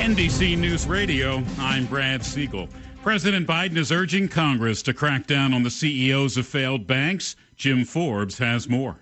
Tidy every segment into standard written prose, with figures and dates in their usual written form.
NBC News Radio, I'm Brad Siegel. President Biden is urging Congress to crack down on the CEOs of failed banks. Jim Forbes has more.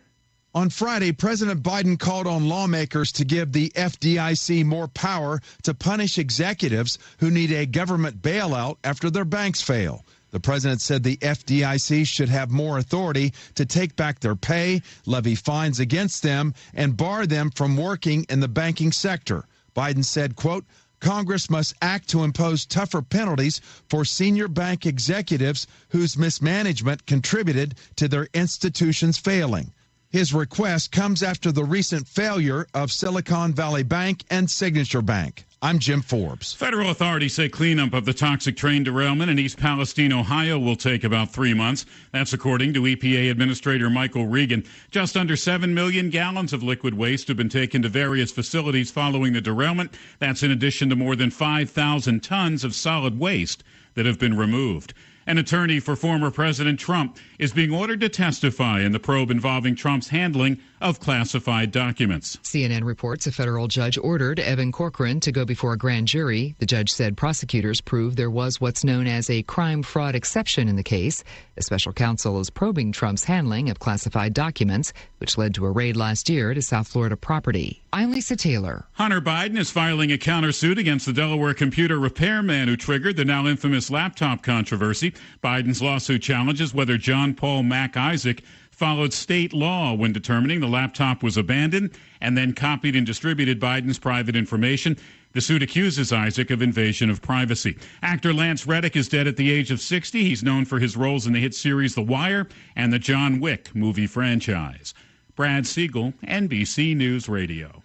On Friday, President Biden called on lawmakers to give the FDIC more power to punish executives who need a government bailout after their banks fail. The president said the FDIC should have more authority to take back their pay, levy fines against them, and bar them from working in the banking sector. Biden said, quote, Congress must act to impose tougher penalties for senior bank executives whose mismanagement contributed to their institutions failing. His request comes after the recent failure of Silicon Valley Bank and Signature Bank. I'm Jim Forbes. Federal authorities say cleanup of the toxic train derailment in East Palestine, Ohio will take about 3 months. That's according to EPA Administrator Michael Regan. Just under 7 million gallons of liquid waste have been taken to various facilities following the derailment. That's in addition to more than 5,000 tons of solid waste that have been removed. An attorney for former President Trump is being ordered to testify in the probe involving Trump's handling of classified documents. CNN reports a federal judge ordered Evan Corcoran to go before a grand jury. The judge said prosecutors proved there was what's known as a crime fraud exception in the case. The special counsel is probing Trump's handling of classified documents, which led to a raid last year to South Florida property. I'm Lisa Taylor. Hunter Biden is filing a countersuit against the Delaware computer repairman who triggered the now infamous laptop controversy. Biden's lawsuit challenges whether John Paul Mac Isaac followed state law when determining the laptop was abandoned and then copied and distributed Biden's private information. The suit accuses Isaac of invasion of privacy. Actor Lance Reddick is dead at the age of 60. He's known for his roles in the hit series The Wire and the John Wick movie franchise. Brad Siegel, NBC News Radio.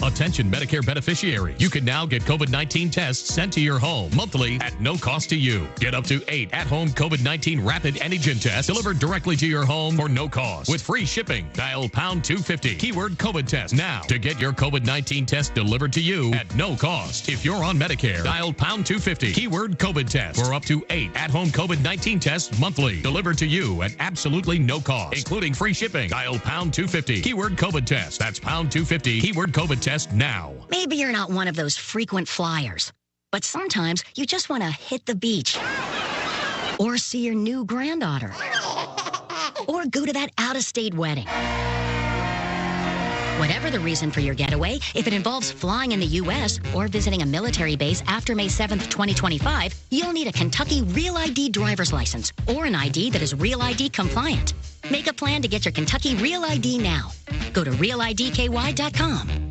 Attention Medicare beneficiaries. You can now get COVID-19 tests sent to your home monthly at no cost to you. Get up to 8 at-home COVID-19 rapid antigen tests delivered directly to your home for no cost. With free shipping, dial pound 250, keyword COVID test now to get your COVID-19 test delivered to you at no cost. If you're on Medicare, dial pound 250, keyword COVID test for up to 8 at-home COVID-19 tests monthly delivered to you at absolutely no cost, including free shipping. Dial pound 250, keyword COVID test. That's pound 250, keyword COVID test now. Maybe you're not one of those frequent flyers, but sometimes you just want to hit the beach or see your new granddaughter or go to that out-of-state wedding. Whatever the reason for your getaway, if it involves flying in the U.S. or visiting a military base after May 7th, 2025, you'll need a Kentucky Real ID driver's license or an ID that is Real ID compliant. Make a plan to get your Kentucky Real ID now. Go to realidky.com.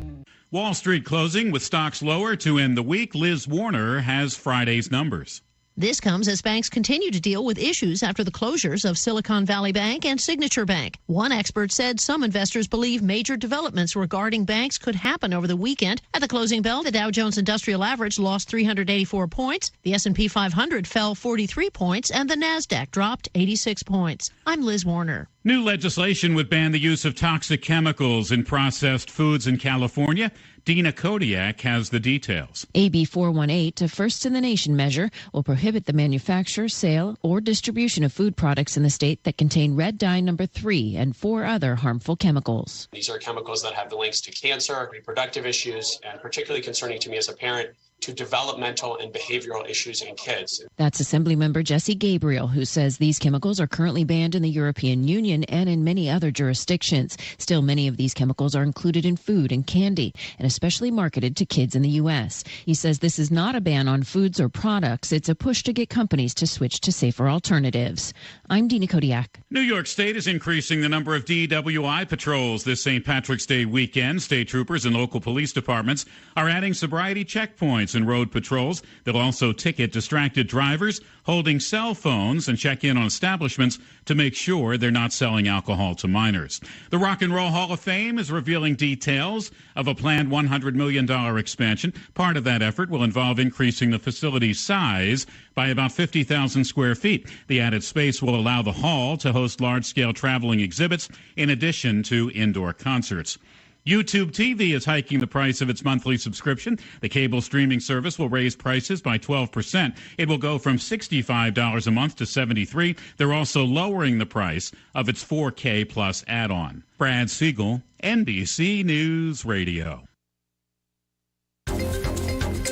Wall Street closing with stocks lower to end the week. Liz Warner has Friday's numbers. This comes as banks continue to deal with issues after the closures of Silicon Valley Bank and Signature Bank. One expert said some investors believe major developments regarding banks could happen over the weekend. At the closing bell, the Dow Jones Industrial Average lost 384 points, the S&P 500 fell 43 points, and the NASDAQ dropped 86 points. I'm Liz Warner. New legislation would ban the use of toxic chemicals in processed foods in California. Dina Kodiak has the details. AB 418, a first-in-the-nation measure, will prohibit the manufacture, sale, or distribution of food products in the state that contain red dye number 3 and 4 other harmful chemicals. These are chemicals that have the links to cancer, reproductive issues, and particularly concerning to me as a parent, to developmental and behavioral issues in kids. That's Assemblymember Jesse Gabriel, who says these chemicals are currently banned in the European Union and in many other jurisdictions. Still, many of these chemicals are included in food and candy, and especially marketed to kids in the U.S. He says this is not a ban on foods or products. It's a push to get companies to switch to safer alternatives. I'm Dina Kodiak. New York State is increasing the number of DWI patrols this St. Patrick's Day weekend. State troopers and local police departments are adding sobriety checkpoints and road patrols. They'll also ticket distracted drivers holding cell phones and check in on establishments to make sure they're not selling alcohol to minors. The Rock and Roll Hall of Fame is revealing details of a planned $100 million expansion. Part of that effort will involve increasing the facility's size by about 50,000 square feet. The added space will allow the hall to host large-scale traveling exhibits in addition to indoor concerts. YouTube TV is hiking the price of its monthly subscription. The cable streaming service will raise prices by 12%. It will go from $65 a month to $73. They're also lowering the price of its 4K Plus add-on. Brad Siegel, NBC News Radio.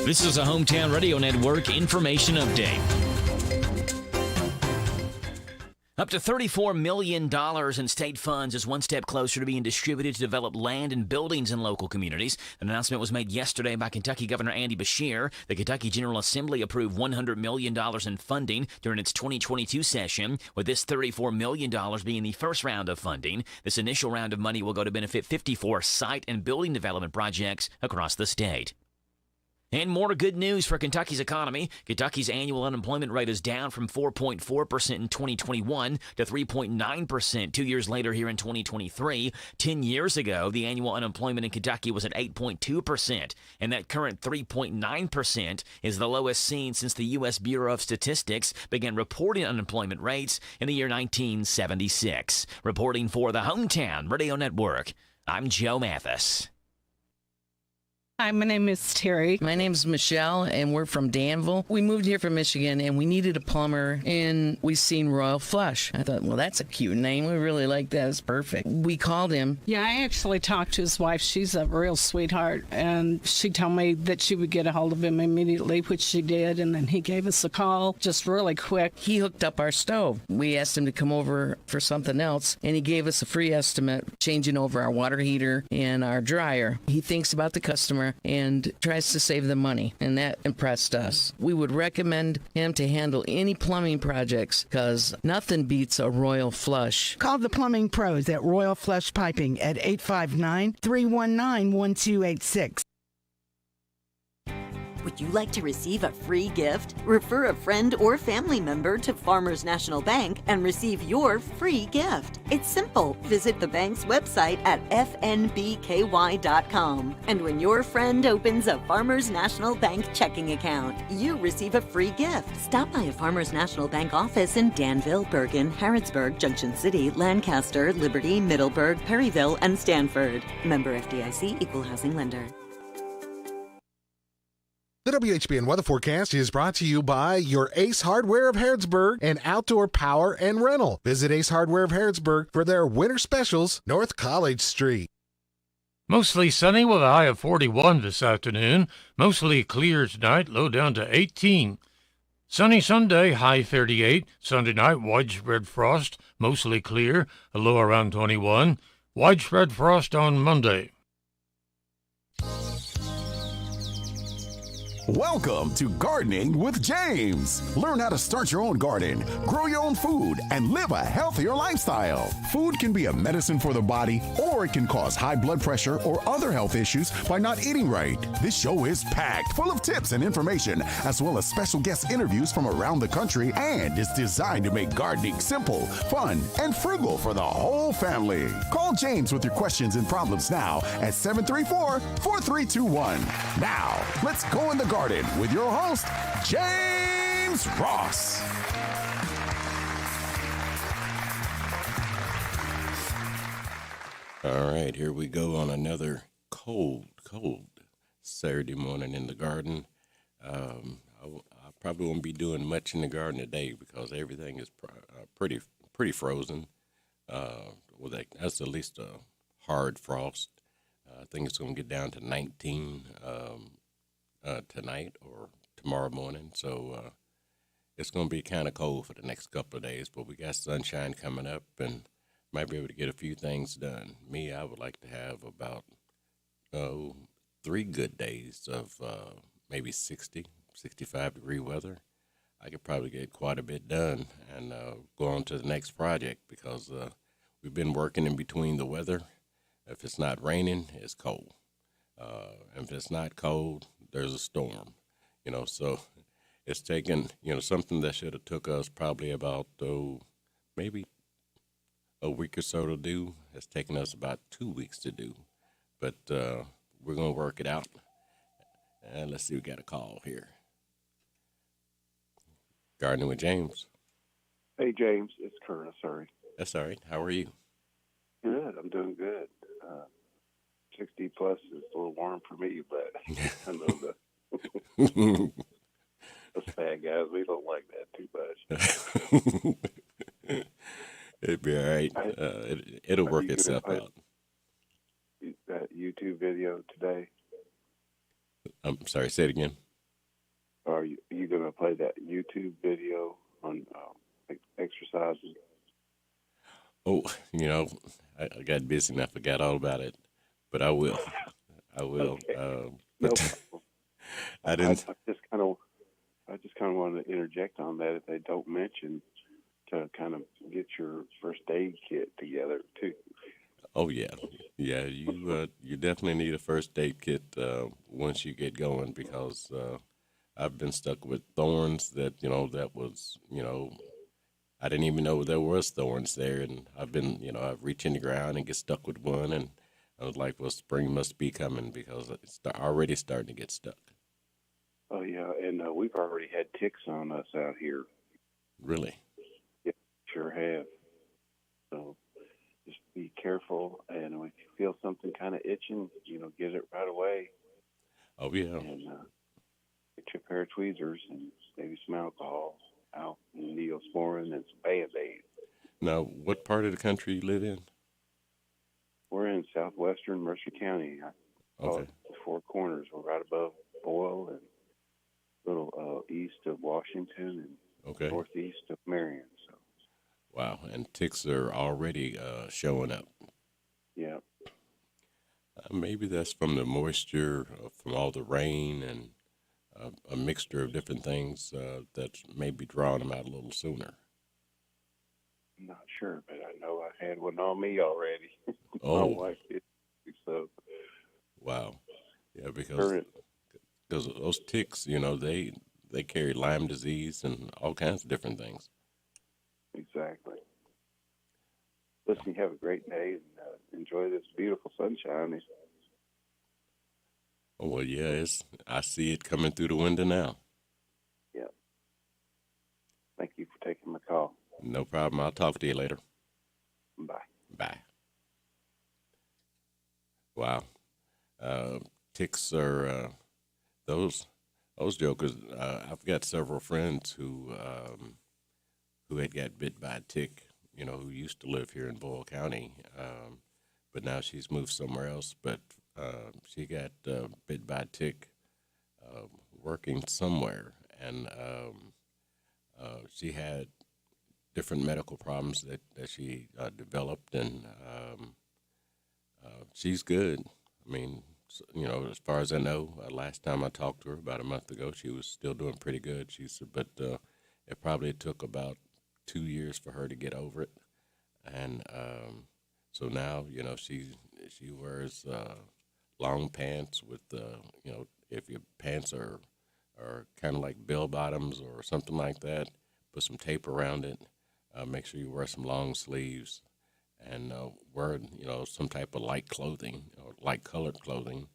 This is a Hometown Radio Network information update. Up to $34 million in state funds is one step closer to being distributed to develop land and buildings in local communities. An announcement was made yesterday by Kentucky Governor Andy Beshear. The Kentucky General Assembly approved $100 million in funding during its 2022 session, with this $34 million being the first round of funding. This initial round of money will go to benefit 54 site and building development projects across the state. And more good news for Kentucky's economy. Kentucky's annual unemployment rate is down from 4.4% in 2021 to 3.9% 2 years later here in 2023. 10 years ago, the annual unemployment in Kentucky was at 8.2%, and that current 3.9% is the lowest seen since the U.S. Bureau of Statistics began reporting unemployment rates in the year 1976. Reporting for the Hometown Radio Network, I'm Joe Mathis. Hi, my name is Terry. My name is Michelle, and we're from Danville. We moved here from Michigan, and we needed a plumber, and we seen Royal Flush. I thought, well, that's a cute name. We really like that. It's perfect. We called him. Yeah, I actually talked to his wife. She's a real sweetheart, and she told me that she would get a hold of him immediately, which she did, and then he gave us a call just really quick. He hooked up our stove. We asked him to come over for something else, and he gave us a free estimate changing over our water heater and our dryer. He thinks about the customer and tries to save them money, and that impressed us. We would recommend him to handle any plumbing projects because nothing beats a Royal Flush. Call the plumbing pros at Royal Flush Piping at 859-319-1286. Would you like to receive a free gift? Refer a friend or family member to Farmers National Bank and receive your free gift. It's simple. Visit the bank's website at fnbky.com. And when your friend opens a Farmers National Bank checking account, you receive a free gift. Stop by a Farmers National Bank office in Danville, Bergen, Harrodsburg, Junction City, Lancaster, Liberty, Middleburg, Perryville, and Stanford. Member FDIC, Equal Housing Lender. The WHBN weather forecast is brought to you by your Ace Hardware of Harrodsburg and Outdoor Power and Rental. Visit Ace Hardware of Harrodsburg for their winter specials, North College Street. Mostly sunny with a high of 41 this afternoon. Mostly clear tonight, low down to 18. Sunny Sunday, high 38. Sunday night, widespread frost, mostly clear, a low around 21. Widespread frost on Monday. Welcome to Gardening with James. Learn how to start your own garden, grow your own food, and live a healthier lifestyle. Food can be a medicine for the body, or it can cause high blood pressure or other health issues by not eating right. This show is packed full of tips and information, as well as special guest interviews from around the country, and it's designed to make gardening simple, fun, and frugal for the whole family. Call James with your questions and problems now at 734-4321. Now, let's go in the garden with your host, James Ross. All right, here we go on another cold Saturday morning in the garden. I probably won't be doing much in the garden today because everything is pretty frozen. That's at least a hard frost. I think it's going to get down to 19 tonight or tomorrow morning, so it's going to be kind of cold for the next couple of days, but we got sunshine coming up and might be able to get a few things done. Me, I would like to have about 3 good days of maybe 60, 65-degree weather. I could probably get quite a bit done and go on to the next project because we've been working in between the weather. If it's not raining, it's cold. If it's not cold, there's a storm, so it's taken, something that should have took us probably about, maybe a week or so to do. It's taken us about 2 weeks to do, but we're going to work it out. And let's see, we got a call here. Gardening with James. Hey, James, it's Curtis. Sorry. That's all right. How are you? Good. I'm doing good. 60 plus is a little warm for me, but I know the fat guys, we don't like that too much. It'd be all right. It'll work itself out. That YouTube video today. I'm sorry, say it again. Are you going to play that YouTube video on exercises? Oh, I got busy and I forgot all about it, but I will. I will. Okay. But I didn't. I just kind of wanted to interject on that if they don't mention to kind of get your first aid kit together too. Oh yeah. You definitely need a first aid kit once you get going, because I've been stuck with thorns that was I didn't even know there was thorns there, and I've reached in the ground and get stuck with one, and I was like, well, spring must be coming because it's already starting to get stuck. Oh yeah, and we've already had ticks on us out here. Really? Yeah, sure have. So just be careful, and if you feel something kind of itching, get it right away. Oh yeah. And get your pair of tweezers and maybe some alcohol out, and Neosporin and some Band-Aids. Now, what part of the country you live in? We're in southwestern Mercer County. I call it the Four Corners. We're right above Boyle and a little east of Washington and northeast of Marion. So. Wow, and ticks are already showing up. Yeah. Maybe that's from the moisture, from all the rain, and a mixture of different things that's maybe drawing them out a little sooner. I'm not sure, but I know I had one on me already. Oh. My wife did. So. Wow. Yeah, because those ticks, they carry Lyme disease and all kinds of different things. Exactly. Listen, you have a great day and enjoy this beautiful sunshine. Oh, well, yeah, I see it coming through the window now. Yeah. Thank you for taking my call. No problem. I'll talk to you later. Bye. Bye. Wow. Ticks are those jokers. I've got several friends who had got bit by a tick, who used to live here in Boyle County, but now she's moved somewhere else. But she got bit by a tick working somewhere, and she had different medical problems that she developed, and she's good. I mean, as far as I know, last time I talked to her about a month ago, she was still doing pretty good. She said, but it probably took about 2 years for her to get over it, and so now she wears long pants with if your pants are kind of like bell bottoms or something like that, put some tape around it. Make sure you wear some long sleeves, and wear some type of light clothing or light colored clothing,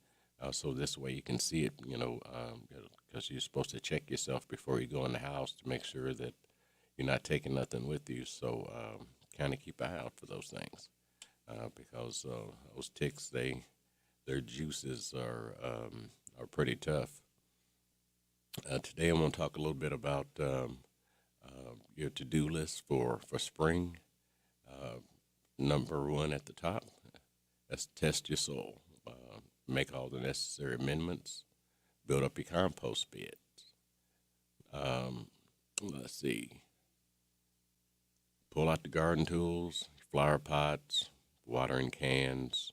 so this way you can see it. Because you're supposed to check yourself before you go in the house to make sure that you're not taking nothing with you. So kind of keep an eye out for those things, because those ticks, their juices are pretty tough. Today I'm going to talk a little bit about your to-do list for spring. Number one at the top, that's test your soil. Make all the necessary amendments. Build up your compost beds. Let's see. Pull out the garden tools, flower pots, watering cans,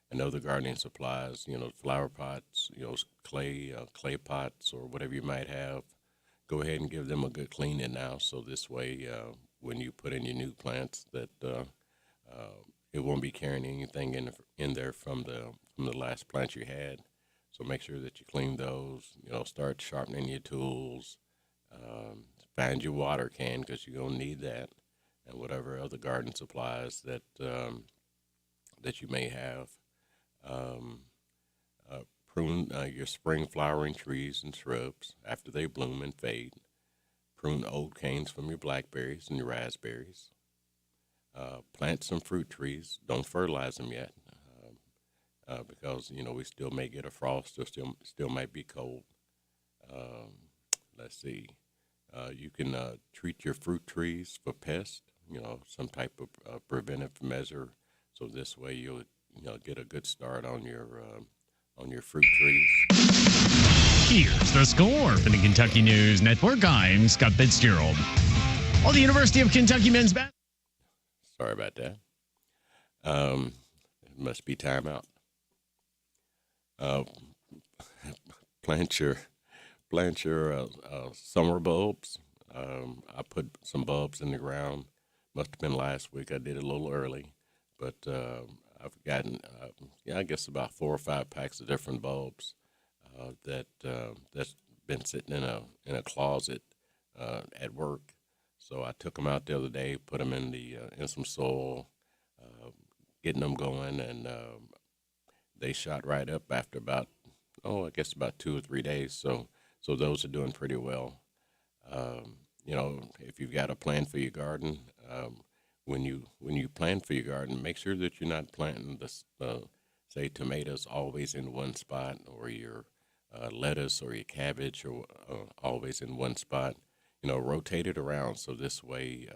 and other gardening supplies. Flower pots, clay pots, or whatever you might have. Go ahead and give them a good cleaning now, so this way, when you put in your new plants, that it won't be carrying anything in there from the last plant you had. So make sure that you clean those. Start sharpening your tools. Find your water can, because you're gonna need that, and whatever other garden supplies that you may have. Prune your spring flowering trees and shrubs after they bloom and fade. Prune old canes from your blackberries and your raspberries. Plant some fruit trees. Don't fertilize them yet, because we still may get a frost, or still might be cold. Let's see. You can treat your fruit trees for pests. Some type of preventive measure, so this way you'll get a good start on your fruit trees. Here's the score for the Kentucky News Network. I'm Scott Fitzgerald. Well, the University of Kentucky men's basketball. Sorry about that. It must be timeout. Plant your summer bulbs. I put some bulbs in the ground. Must have been last week. I did it a little early, but I've gotten, I guess about 4 or 5 packs of different bulbs that's been sitting in a closet at work. So I took them out the other day, put them in some soil, getting them going, and they shot right up after about 2 or 3 days. So those are doing pretty well. If you've got a plan for your garden, when you plan for your garden, make sure that you're not planting say tomatoes always in one spot, or your lettuce or your cabbage or always in one spot. Rotate it around so this way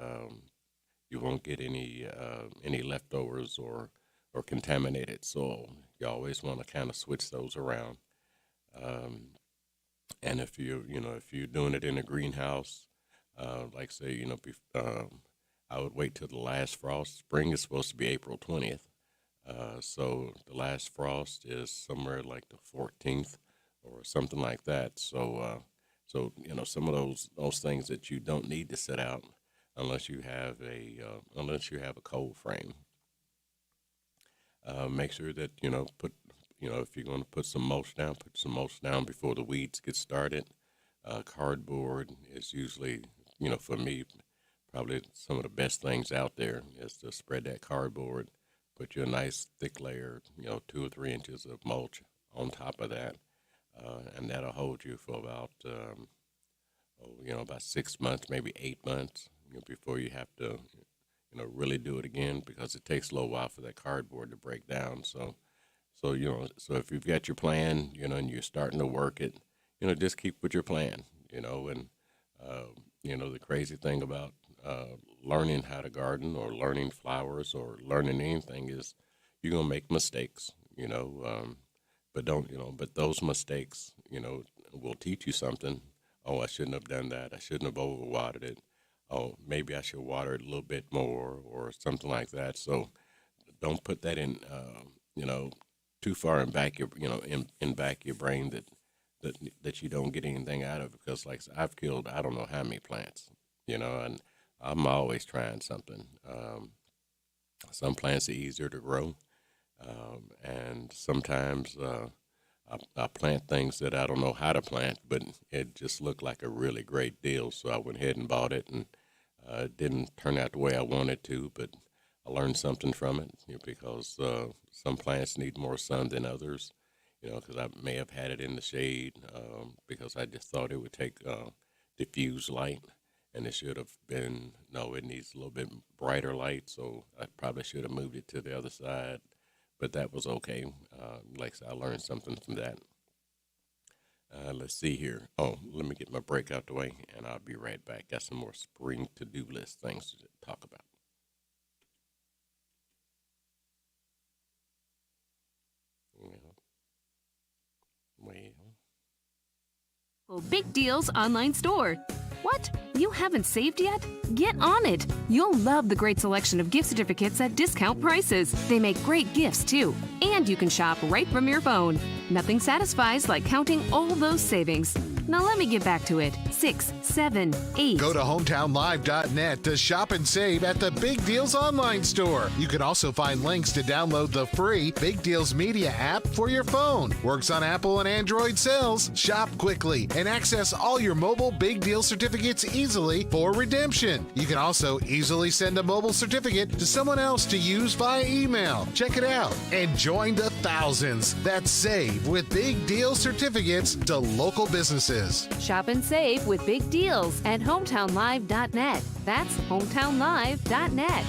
you won't get any leftovers or contaminated soil. You always want to kind of switch those around. And if you're doing it in a greenhouse, like say, I would wait till the last frost. Spring is supposed to be April 20th. So the last frost is somewhere like the 14th or something like that. So some of those things that you don't need to set out unless you have a cold frame. Make sure that if you're going to put some mulch down before the weeds get started. Cardboard is usually, for me, probably some of the best things out there is to spread that cardboard, put you a nice thick layer, 2 or 3 inches of mulch on top of that, and that'll hold you for about 6 months, maybe 8 months, before you have to, really do it again, because it takes a little while for that cardboard to break down. So if you've got your plan, and you're starting to work it, just keep with your plan, and the crazy thing about learning how to garden or learning flowers or learning anything is you're going to make mistakes, but those mistakes, will teach you something. Oh, I shouldn't have done that. I shouldn't have overwatered it. Oh, maybe I should water it a little bit more or something like that. So don't put that in, too far in back your brain that you don't get anything out of it, because like I've killed I don't know how many plants, and I'm always trying something. Some plants are easier to grow, and sometimes I plant things that I don't know how to plant, but it just looked like a really great deal, so I went ahead and bought it, and it didn't turn out the way I wanted to, but I learned something from it, because some plants need more sun than others, because I may have had it in the shade because I just thought it would take diffuse light, and it should have been, no, it needs a little bit brighter light, so I probably should have moved it to the other side, but that was okay. Like I said, I learned something from that. Let's see here. Oh, let me get my break out the way, and I'll be right back. Got some more spring to-do list things to talk about. Big Deals online store. What? You haven't saved yet? Get on it! You'll love the great selection of gift certificates at discount prices. They make great gifts, too. And you can shop right from your phone. Nothing satisfies like counting all those savings. Now let me get back to it. 6, 7, 8. Go to hometownlive.net to shop and save at the Big Deals online store. You can also find links to download the free Big Deals Media app for your phone. Works on Apple and Android cells. Shop quickly and access all your mobile Big Deal certificates easily for redemption. You can also easily send a mobile certificate to someone else to use via email. Check it out and join the thousands that save with Big Deal certificates to local businesses. Shop and save with Big Deals at hometownlive.net. That's hometownlive.net.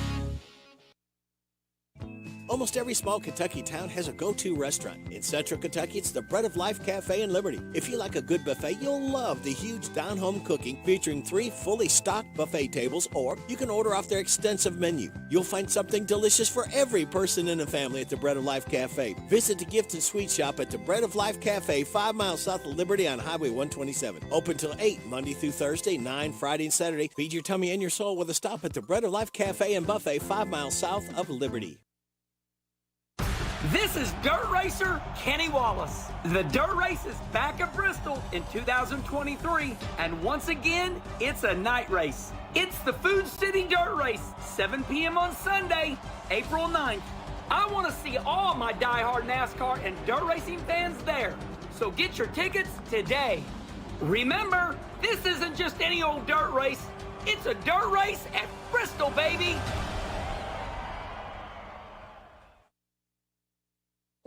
Almost every small Kentucky town has a go-to restaurant. In Central Kentucky, it's the Bread of Life Cafe in Liberty. If you like a good buffet, you'll love the huge down-home cooking featuring 3 fully stocked buffet tables, or you can order off their extensive menu. You'll find something delicious for every person in the family at the Bread of Life Cafe. Visit the gift and sweet shop at the Bread of Life Cafe, 5 miles south of Liberty on Highway 127. Open till 8 Monday through Thursday, 9 Friday and Saturday. Feed your tummy and your soul with a stop at the Bread of Life Cafe and Buffet, 5 miles south of Liberty. This is Dirt Racer Kenny Wallace. The Dirt Race is back at Bristol in 2023, and once again, it's a night race. It's the Food City Dirt Race, 7 p.m. on Sunday, April 9th. I want to see all my diehard NASCAR and dirt racing fans there, so get your tickets today. Remember, this isn't just any old dirt race. It's a dirt race at Bristol, baby.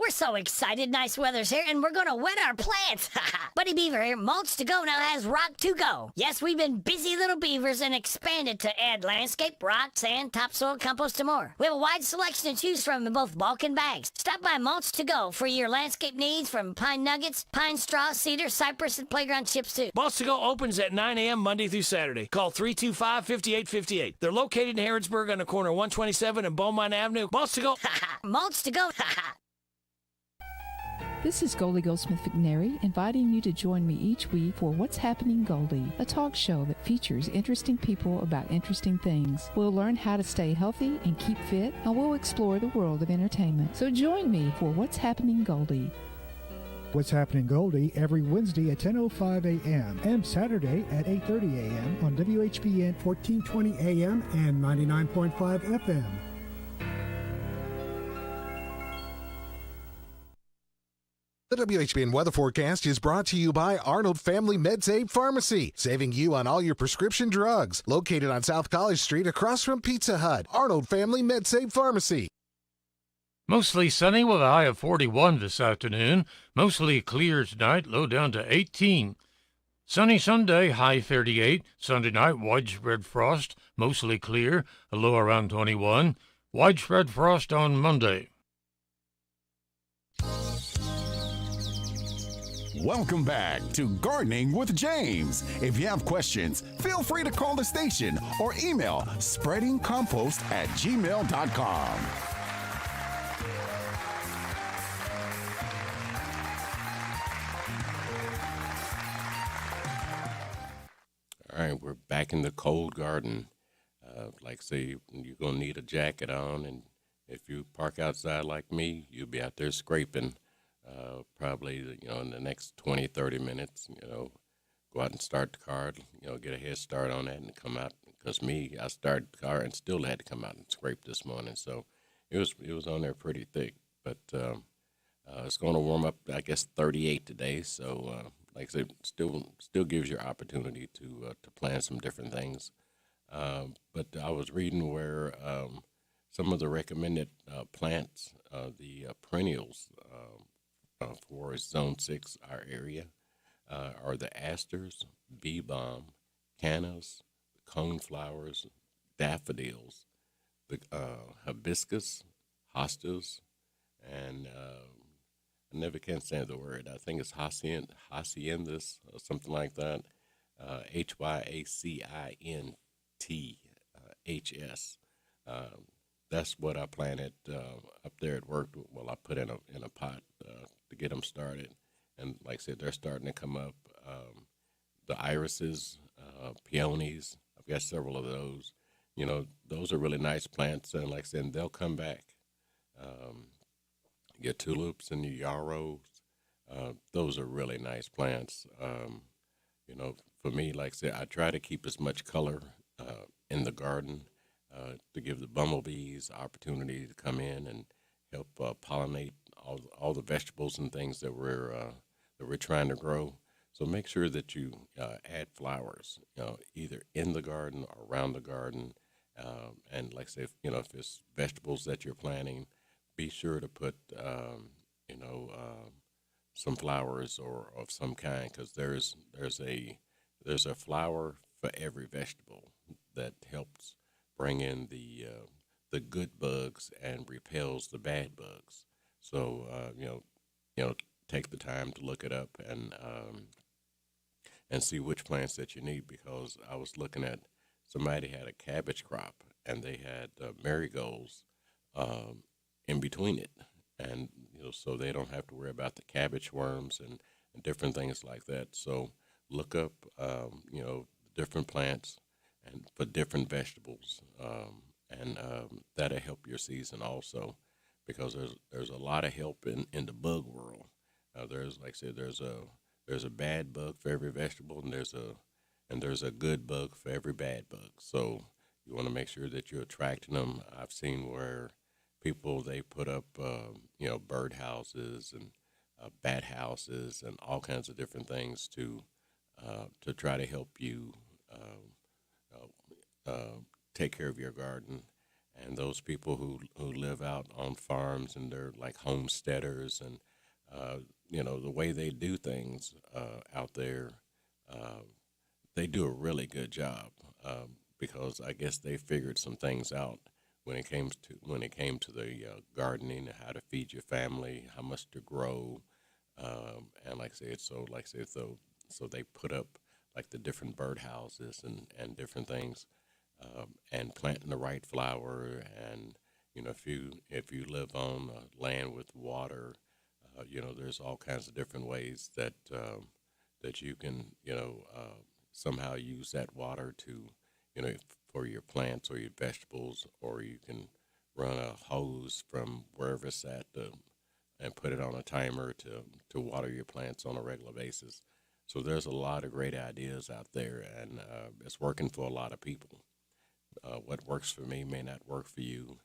We're so excited. Nice weather's here, and we're going to wet our plants. Buddy Beaver here. Mulch to Go now has Rock to Go. Yes, we've been busy little beavers and expanded to add landscape, rock, sand, topsoil, compost, and more. We have a wide selection to choose from in both bulk and bags. Stop by Mulch to Go for your landscape needs, from pine nuggets, pine straw, cedar, cypress, and playground chips too. Mulch to Go opens at 9 a.m. Monday through Saturday. Call 325-5858. They're located in Harrodsburg on the corner of 127 and Beaumont Avenue. Mulch to Go. Mulch to Go. This is Goldie Goldsmith McNary, inviting you to join me each week for What's Happening Goldie, a talk show that features interesting people about interesting things. We'll learn how to stay healthy and keep fit, and we'll explore the world of entertainment. So join me for What's Happening Goldie. What's Happening Goldie every Wednesday at 10:05 a.m. and Saturday at 8:30 a.m. on WHBN 1420 a.m. and 99.5 FM. The WHBN weather forecast is brought to you by Arnold Family MedSave Pharmacy, saving you on all your prescription drugs. Located on South College Street across from Pizza Hut. Arnold Family MedSave Pharmacy. Mostly sunny with a high of 41 this afternoon. Mostly clear tonight, low down to 18. Sunny Sunday, high 38. Sunday night, widespread frost, mostly clear, a low around 21. Widespread frost on Monday. Welcome back to Gardening with James. If you have questions, feel free to call the station or email spreadingcompost@gmail.com. All right, we're back in the cold garden. Like say, you're going to need a jacket on, and if you park outside like me, you'll be out there scraping. Probably, in the next 20, 30 minutes, go out and start the car, get a head start on that and come out. Because I started the car and still had to come out and scrape this morning. So it was on there pretty thick. But it's going to warm up, I guess, 38 today. So, like I said, still gives you opportunity to plan some different things. But I was reading where some of the recommended plants, the perennials, for Zone 6, our area, are the asters, bee balm, cannas, coneflowers, daffodils, the hibiscus, hostas, and I never can say the word. I think it's haciendas or something like that. HYACINTHS. That's what I planted up there at work. Well, I put in a pot to get them started, and like I said, they're starting to come up. The irises, peonies, I've got several of those. Those are really nice plants, and like I said, they'll come back. Your tulips and your yarrows, those are really nice plants. For me, like I said, I try to keep as much color in the garden to give the bumblebees opportunity to come in and help pollinate all the vegetables and things that we're trying to grow. So make sure that you add flowers, either in the garden or around the garden. And like I say, if it's vegetables that you're planting, be sure to put, some flowers or of some kind, because there's a flower for every vegetable that helps bring in the the good bugs and repels the bad bugs. So take the time to look it up and see which plants that you need, because I was looking at somebody had a cabbage crop and they had marigolds in between it, and so they don't have to worry about the cabbage worms and different things like that. So look up different plants and for different vegetables, and that'll help your season also, because there's a lot of help in the bug world. There's, like I said, there's a bad bug for every vegetable, and there's a good bug for every bad bug. So you want to make sure that you're attracting them. I've seen where people, they put up bird houses and bat houses and all kinds of different things to try to help you take care of your garden. And those people who live out on farms and they're like homesteaders, and the way they do things out there, they do a really good job, because I guess they figured some things out when it came to the gardening and how to feed your family, how much to grow, and so they put up like the different bird houses and different things, and planting the right flower. And if you live on land with water, there's all kinds of different ways that you can somehow use that water to for your plants or your vegetables, or you can run a hose from wherever it's at and put it on a timer to water your plants on a regular basis. So there's a lot of great ideas out there, and it's working for a lot of people. What works for me may not work for you,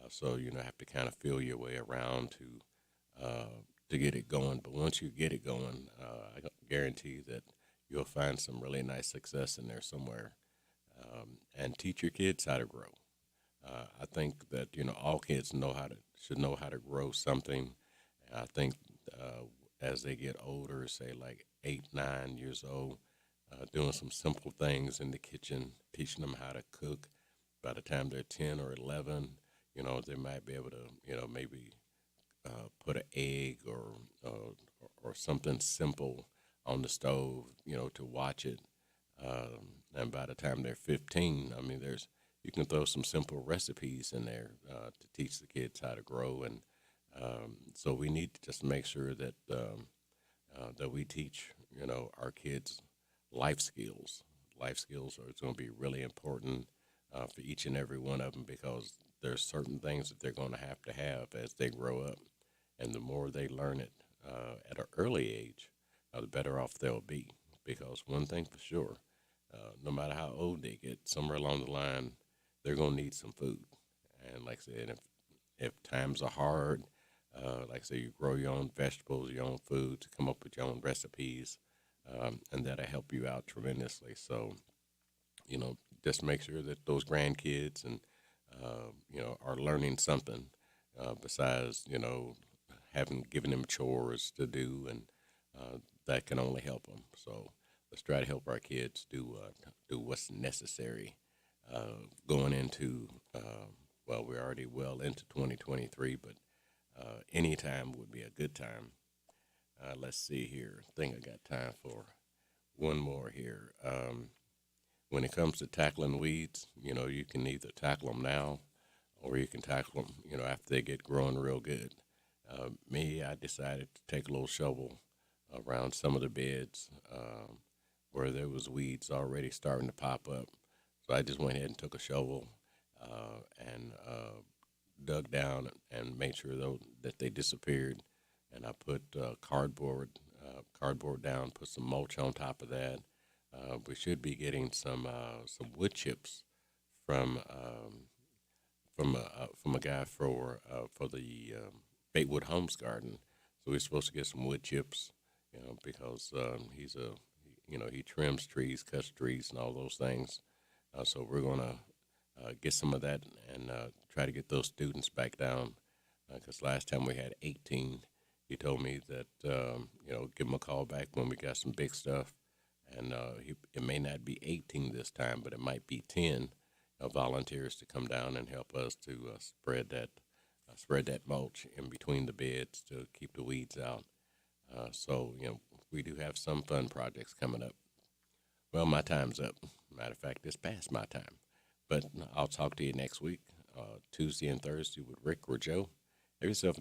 so have to kind of feel your way around to get it going. But once you get it going, I guarantee that you'll find some really nice success in there somewhere. And teach your kids how to grow. I think that all kids should know how to grow something. I think as they get older, say like 8, 9 years old, doing some simple things in the kitchen, teaching them how to cook. By the time they're 10 or 11, they might be able to maybe put an egg or something simple on the stove, to watch it. And by the time they're 15, I mean, you can throw some simple recipes in there to teach the kids how to grow. And so we need to just make sure that that we teach, our kids life skills. Life skills are going to be really important for each and every one of them, because there's certain things that they're going to have as they grow up. And the more they learn it at an early age, the better off they'll be. Because one thing for sure, no matter how old they get, somewhere along the line, they're going to need some food. And like I said, if times are hard, like I say, you grow your own vegetables, your own food, to come up with your own recipes, and that'll help you out tremendously. So, just make sure that those grandkids and, are learning something besides, giving them chores to do, and that can only help them. So let's try to help our kids do what's necessary going into, we're already well into 2023, but any time would be a good time. Let's see here. I think I got time for one more here. When it comes to tackling weeds, you can either tackle them now, or you can tackle them, after they get growing real good. I decided to take a little shovel around some of the beds where there was weeds already starting to pop up. So I just went ahead and took a shovel and dug down and made sure that they disappeared. And I put cardboard down, put some mulch on top of that. We should be getting some wood chips from a guy for the Batewood Homes Garden. So we're supposed to get some wood chips, because he trims trees, cuts trees, and all those things. So we're gonna get some of that and try to get those students back down. Because last time we had 18, he told me that give him a call back when we got some big stuff. And it may not be 18 this time, but it might be 10. volunteers to come down and help us to spread that mulch in between the beds to keep the weeds out. So we do have some fun projects coming up. Well, my time's up. Matter of fact, it's past my time. But I'll talk to you next week, Tuesday and Thursday with Rick or Joe. Have yourself a